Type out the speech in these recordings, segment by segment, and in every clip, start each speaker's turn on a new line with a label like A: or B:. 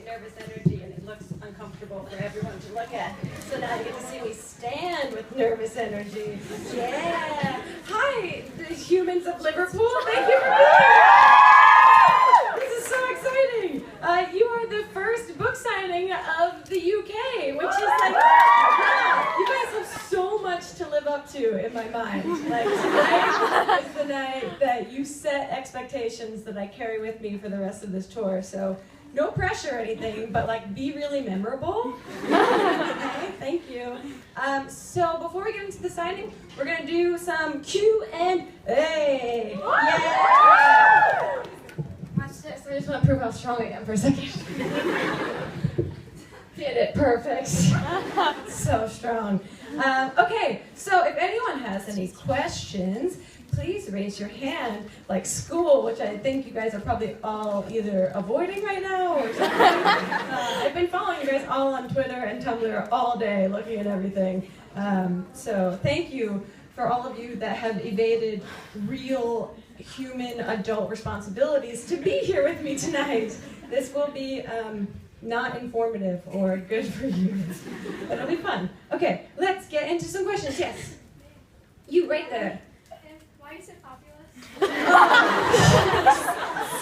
A: nervous energy, and it looks uncomfortable for everyone to look at. So now you get to see me stand with nervous energy. Yeah. Hi, the humans of Liverpool. Thank you for being here. This is so exciting. You are the first book signing of the UK, which is like, wow, you guys have so much to live up to in my mind. Like, tonight is the night that you set expectations that I carry with me for the rest of this tour. So no pressure or anything, but like be really memorable. Okay, thank you. So before we get into the signing, we're gonna do some Q&A. Yeah! Watch this. I just want to prove how strong I am for a second. Did it perfect. So strong. Okay, so if anyone has any questions, please raise your hand, like school, which I think you guys are probably all either avoiding right now or something. I've been following you guys all on Twitter and Tumblr all day, looking at everything. So thank you for all of you that have evaded real human adult responsibilities to be here with me tonight. This will be not informative or good for you, but it'll be fun. Okay, let's get into some questions. Yes, you right there.
B: Why is it fabulous?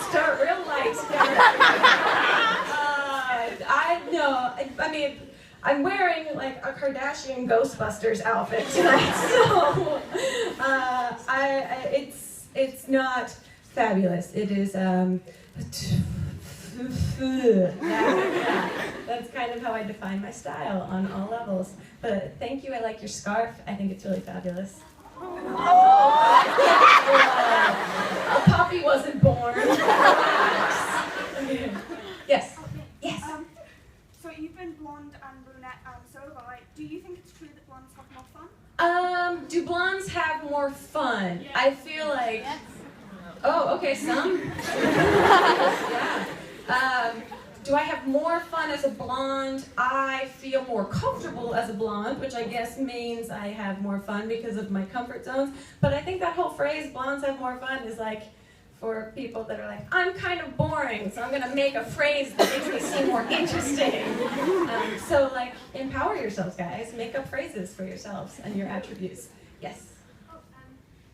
A: Start real light. I mean, I'm wearing like a Kardashian Ghostbusters outfit tonight, so it's not fabulous. It is yeah, that's kind of how I define my style on all levels. But thank you. I like your scarf. I think it's really fabulous. A puppy wasn't born. Yes. Yes.
B: So you've been blonde and brunette, and so have I. Do you think it's true that blondes have more fun?
A: Do blondes have more fun? Yeah. I feel like. Oh, okay, some. Yeah. Do I have more fun as a blonde? I feel more comfortable as a blonde, which I guess means I have more fun because of my comfort zones. But I think that whole phrase, blondes have more fun, is like for people that are like, I'm kind of boring, so I'm going to make a phrase that makes me seem more interesting. So like, empower yourselves, guys. Make up phrases for yourselves and your attributes. Yes?
B: Oh,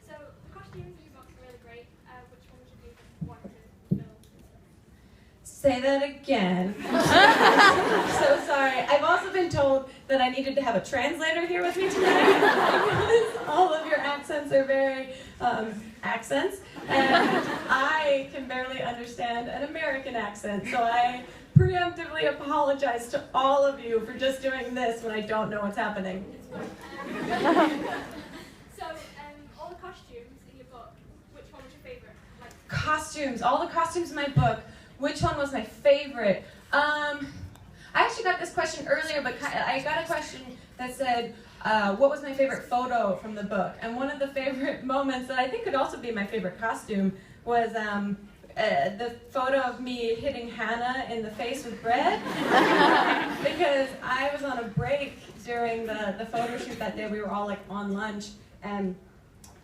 B: so the costumes in your book are really great. Which one would you be one to film?
A: Say that again. So sorry. I've also been told that I needed to have a translator here with me tonight because all of your accents are very accents, and I can barely understand an American accent, so I preemptively apologize to all of you for just doing this when I don't know what's happening.
B: So, all the costumes in your book, which one was your favorite?
A: Costumes. All the costumes in my book. Which one was my favorite? I actually got this question earlier, but I got a question that said, what was my favorite photo from the book? And one of the favorite moments that I think could also be my favorite costume was the photo of me hitting Hannah in the face with bread. Because I was on a break during the photo shoot that day. We were all like on lunch, and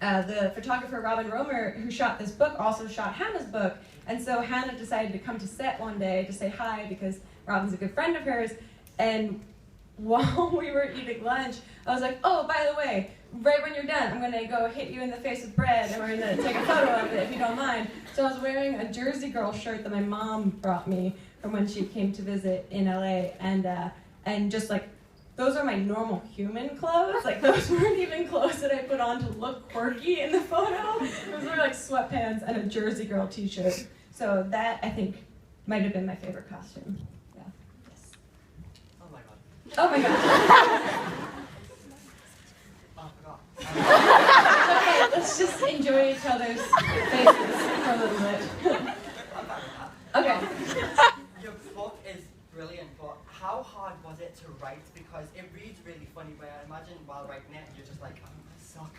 A: the photographer Robin Romer, who shot this book, also shot Hannah's book. And so Hannah decided to come to set one day to say hi because Robin's a good friend of hers. And while we were eating lunch, I was like, oh, by the way, right when you're done, I'm going to go hit you in the face with bread and we're going to take a photo of it if you don't mind. So I was wearing a Jersey Girl shirt that my mom brought me from when she came to visit in LA. And just like, those are my normal human clothes. Like, those weren't even clothes that I put on to look quirky in the photo. Those were like sweatpants and a Jersey Girl t-shirt. So that, I think, might have been my favorite costume. Yeah. Yes.
C: Oh my god.
A: Oh my god.
C: Oh, I forgot.
A: Okay, let's just enjoy each other's faces for a little bit. Okay.
C: Your book is brilliant, but how hard was it to write? Because it reads really funny, but I imagine while writing it, you're just like, I suck.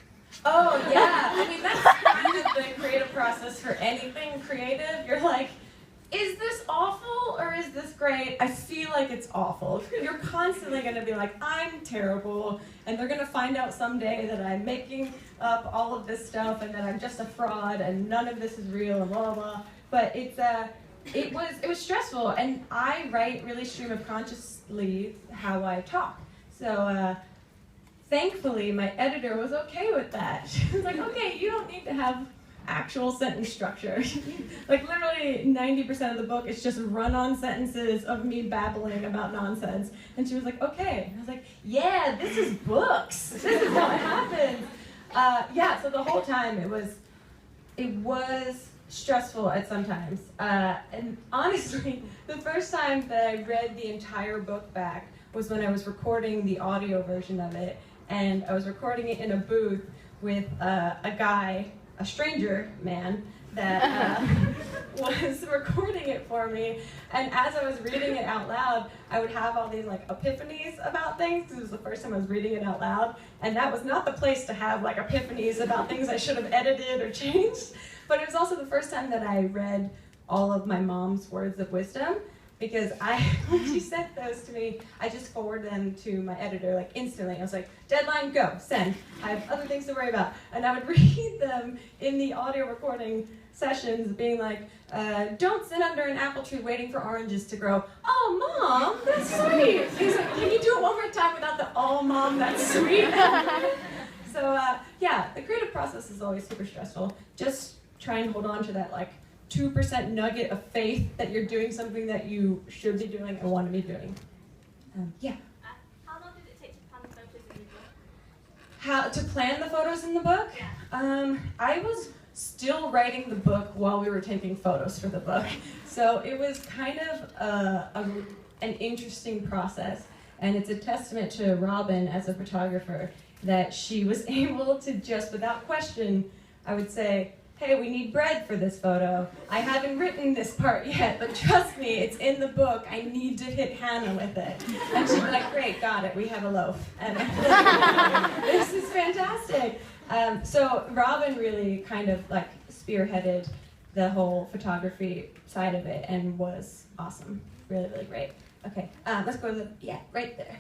A: Oh, yeah. I mean, that's kind of the creative process for anything creative. You're like, is this awful or is this great? I feel like it's awful. You're constantly going to be like, I'm terrible, and they're going to find out someday that I'm making up all of this stuff and that I'm just a fraud and none of this is real and blah, blah, blah. But it's it was stressful, and I write really stream of consciously how I talk. So thankfully, my editor was okay with that. She was like, okay, you don't need to have actual sentence structure. Like literally 90% of the book is just run-on sentences of me babbling about nonsense. And she was like, okay. And I was like, yeah, this is books. This is how it happens. Yeah, so the whole time it was stressful at some times. And honestly, the first time that I read the entire book back was when I was recording the audio version of it. And I was recording it in a booth with a guy, a stranger man, that was recording it for me. And as I was reading it out loud, I would have all these like epiphanies about things, because it was the first time I was reading it out loud. And that was not the place to have like epiphanies about things I should have edited or changed. But it was also the first time that I read all of my mom's words of wisdom, because when she sent those to me, I just forwarded them to my editor like instantly. I was like, deadline, go, send. I have other things to worry about. And I would read them in the audio recording sessions, being like, don't sit under an apple tree waiting for oranges to grow. Oh, Mom, that's sweet. He's like, can you do it one more time without the, oh, Mom, that's sweet? So yeah, the creative process is always super stressful. Just try and hold on to that like 2% nugget of faith that you're doing something that you should be doing and want to be doing. Yeah.
B: How long did it take to plan the photos in the book?
A: How to plan the photos in the book?
B: Yeah.
A: I was still writing the book while we were taking photos for the book. So it was kind of an interesting process. And it's a testament to Robin as a photographer that she was able to just, without question, I would say, hey, we need bread for this photo. I haven't written this part yet, but trust me, it's in the book. I need to hit Hannah with it. And she'd be like, great, got it, we have a loaf. And this is fantastic. So Robin really kind of like spearheaded the whole photography side of it and was awesome. Really, really great. Okay, let's go to the, yeah, right there.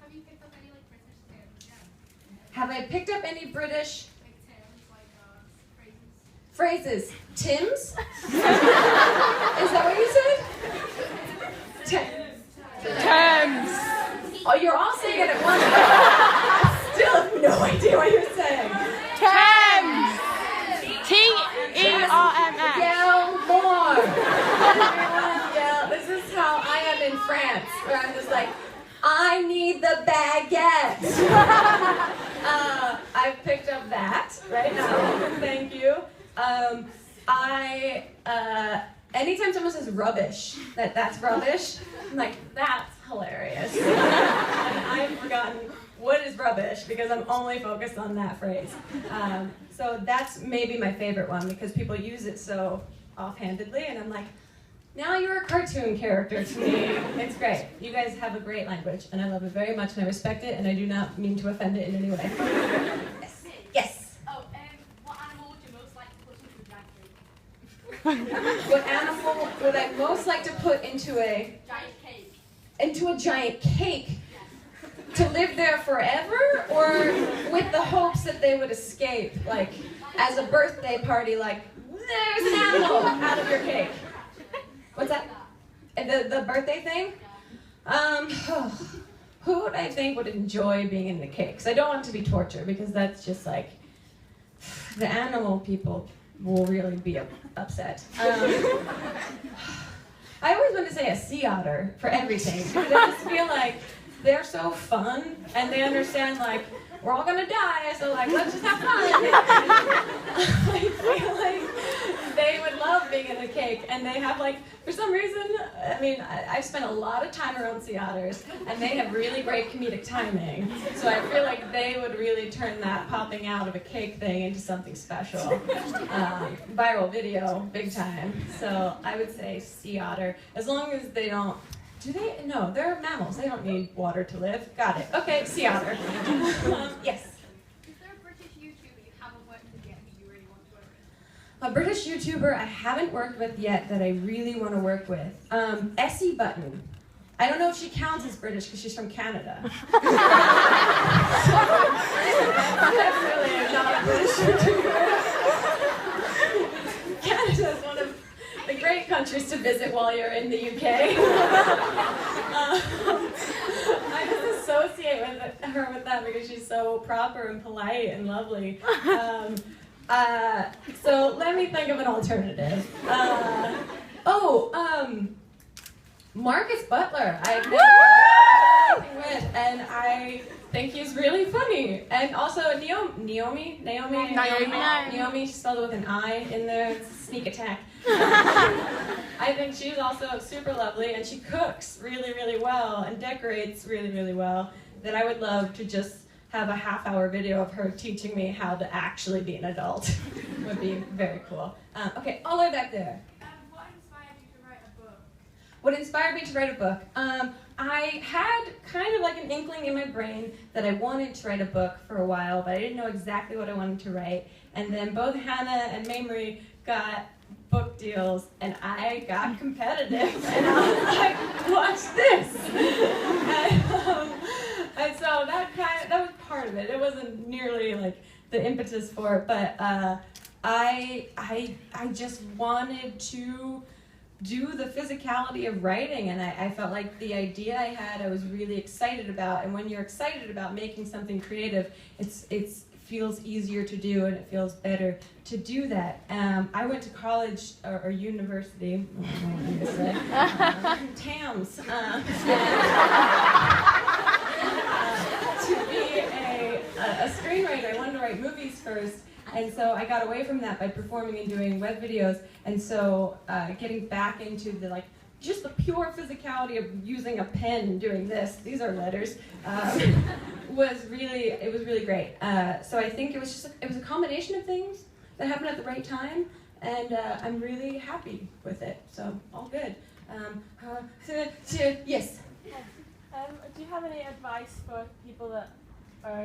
B: Have you picked up any like British terms? Yeah.
A: Have I picked up any British
B: Like terms, like phrases.
A: phrases? Tim's? Is that what you said? Thames. Oh, you're all saying it at once. I still have no idea what you're saying.
D: Thames. T-E-R-M-S.
A: Yell more. Everyone yell. This is how I am in France, where I'm just like, I need the baguette. I've picked up that right now. Thank you. Anytime someone says rubbish, that's rubbish, I'm like, that's hilarious. And I've forgotten what is rubbish because I'm only focused on that phrase. So that's maybe my favorite one because people use it so offhandedly, and I'm like, now you're a cartoon character to me. It's great. You guys have a great language, and I love it very much, and I respect it, and I do not mean to offend it in any way. Yes. Yes.
B: Oh, what animal would you most like to put into a giant cake?
A: What animal would I most like to put into a
B: Giant cake.
A: into a giant cake? To live there forever, or with the hopes that they would escape, like as a birthday party, like there's an animal out of your cake. What's that? The birthday thing? Who would I think would enjoy being in the cake? Because I don't want to be tortured, because that's just like, the animal people will really be upset. I always want to say a sea otter for everything, because I just feel like they're so fun, and they understand, like, we're all gonna die, so, like, let's just have fun. I feel like they would love being in a cake, and they have, like, for some reason, I mean, I've spent a lot of time around sea otters, and they have really great comedic timing, so I feel like they would really turn that popping out of a cake thing into something special. Viral video, big time. So I would say sea otter, as long as they don't. Do they? No, they're mammals. They don't need water to live. Got it. Okay, sea otter. Yes.
B: Is there a British YouTuber you haven't worked with yet who you really want to work with?
A: A British YouTuber I haven't worked with yet that I really want to work with. Essie Button. I don't know if she counts as British because she's from Canada. Definitely not a British YouTuber. Canada is one of great countries to visit while you're in the UK. I just associate with her with that because she's so proper and polite and lovely. So let me think of an alternative. Marcus Butler. I've never worked with, and I think he's really funny. And also Naomi, she spelled it with an I in there. It's a sneak attack. I think she's also super lovely, and she cooks really, really well and decorates really, really well. That I would love to just have a half-hour video of her teaching me how to actually be an adult. Would be very cool. Okay, all the way back there.
B: What inspired you to write a book?
A: What inspired me to write a book? I had kind of like an inkling in my brain that I wanted to write a book for a while, but I didn't know exactly what I wanted to write. And then both Hannah and Mamrie got book deals, and I got competitive. And I was like, watch this! And so that was part of it. It wasn't nearly like the impetus for it, but I just wanted to do the physicality of writing, and I felt like the idea I had I was really excited about. And when you're excited about making something creative, it feels easier to do, and it feels better to do that. I went to college or university, TAMS, to be a screenwriter. I wanted to write movies first. And so I got away from that by performing and doing web videos. And so getting back into the just the pure physicality of using a pen and doing this, these are letters, was really great. So I think it was a combination of things that happened at the right time, and I'm really happy with it. So all good. Yes.
E: Do you have any advice for people that